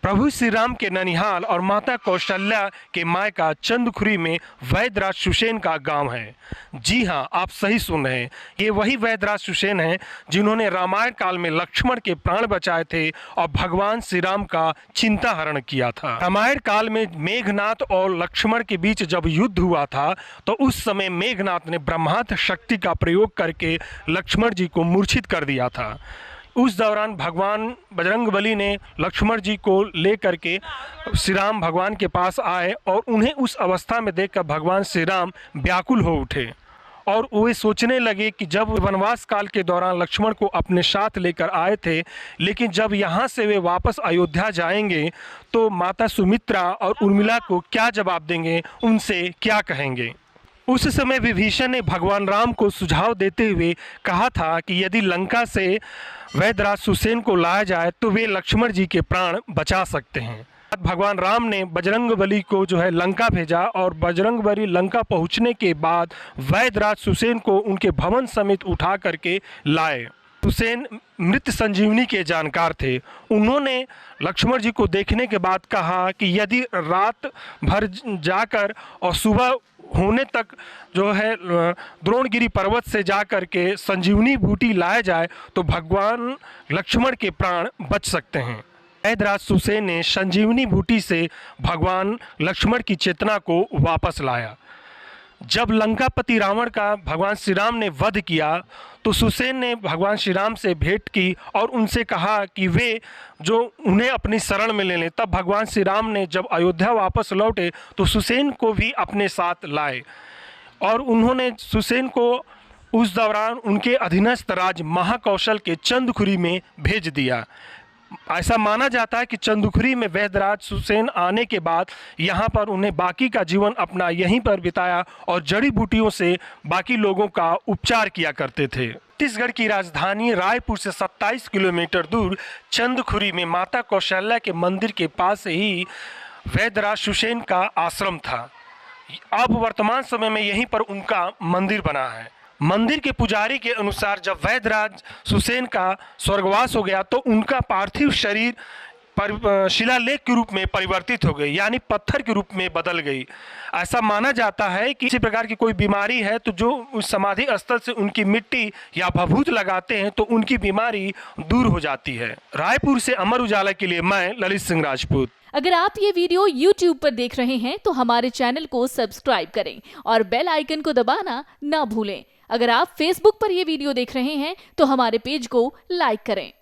प्रभु श्री राम के ननिहाल और माता कौशल्या के मायका चंदखुरी में वैद्यराज सुसेन का गांव है। जी हां, आप सही सुन रहे हैं। ये वही वैद्यराज सुसेन हैं जिन्होंने रामायण काल में लक्ष्मण के प्राण बचाए थे और भगवान श्री राम का चिंता हरण किया था। रामायण काल में मेघनाथ और लक्ष्मण के बीच जब युद्ध हुआ था तो उस समय मेघनाथ ने ब्रह्मास्त्र शक्ति का प्रयोग करके लक्ष्मण जी को मूर्छित कर दिया था। उस दौरान भगवान बजरंगबली ने लक्ष्मण जी को ले करके श्री राम भगवान के पास आए और उन्हें उस अवस्था में देखकर भगवान श्री राम व्याकुल हो उठे और वे सोचने लगे कि जब वनवास काल के दौरान लक्ष्मण को अपने साथ लेकर आए थे, लेकिन जब यहाँ से वे वापस अयोध्या जाएंगे तो माता सुमित्रा और उर्मिला को क्या जवाब देंगे, उनसे क्या कहेंगे। उस समय विभीषण ने भगवान राम को सुझाव देते हुए कहा था कि यदि लंका से वैद्यराज सुसेन को लाया जाए तो वे लक्ष्मण जी के प्राण बचा सकते हैं। भगवान राम ने बजरंगबली को लंका भेजा और बजरंगबली लंका पहुंचने के बाद वैद्यराज सुसेन को उनके भवन समेत उठा करके लाए। सुसेन मृत संजीवनी के जानकार थे। उन्होंने लक्ष्मण जी को देखने के बाद कहा कि यदि रात भर जाकर और सुबह होने तक द्रोणगिरी पर्वत से जाकर के संजीवनी बूटी लाया जाए तो भगवान लक्ष्मण के प्राण बच सकते हैं। वैद्यराज सुसेन ने संजीवनी बूटी से भगवान लक्ष्मण की चेतना को वापस लाया। जब लंकापति रावण का भगवान श्री राम ने वध किया तो सुसेन ने भगवान श्री राम से भेंट की और उनसे कहा कि वे जो उन्हें अपनी शरण में ले लें। तब भगवान श्री राम ने जब अयोध्या वापस लौटे तो सुसेन को भी अपने साथ लाए और उन्होंने सुसेन को उस दौरान उनके अधीनस्थ राज्य महाकौशल के चंदखुरी में भेज दिया। ऐसा माना जाता है कि चंदखुरी में वैद्यराज सुसेन आने के बाद यहाँ पर उन्हें बाकी का जीवन अपना यहीं पर बिताया और जड़ी बूटियों से बाकी लोगों का उपचार किया करते थे। छत्तीसगढ़ की राजधानी रायपुर से 27 किलोमीटर दूर चंदखुरी में माता कौशल्या के मंदिर के पास ही वैद्यराज सुसेन का आश्रम था। अब वर्तमान समय में यहीं पर उनका मंदिर बना है। मंदिर के पुजारी के अनुसार जब वैद्यराज सुसेन का स्वर्गवास हो गया तो उनका पार्थिव शरीर शिलालेख के रूप में परिवर्तित हो गई, यानी पत्थर के रूप में बदल गई। ऐसा माना जाता है कि किसी प्रकार की कोई बीमारी है तो जो उस समाधि स्थल से उनकी मिट्टी या भभूत लगाते हैं तो उनकी बीमारी दूर हो जाती है। रायपुर से अमर उजाला के लिए मैं ललित सिंह राजपूत। अगर आप ये वीडियो YouTube पर देख रहे हैं तो हमारे चैनल को सब्सक्राइब करें और बेल आइकन को दबाना ना भूलें। अगर आप Facebook पर ये वीडियो देख रहे हैं तो हमारे पेज को लाइक करें।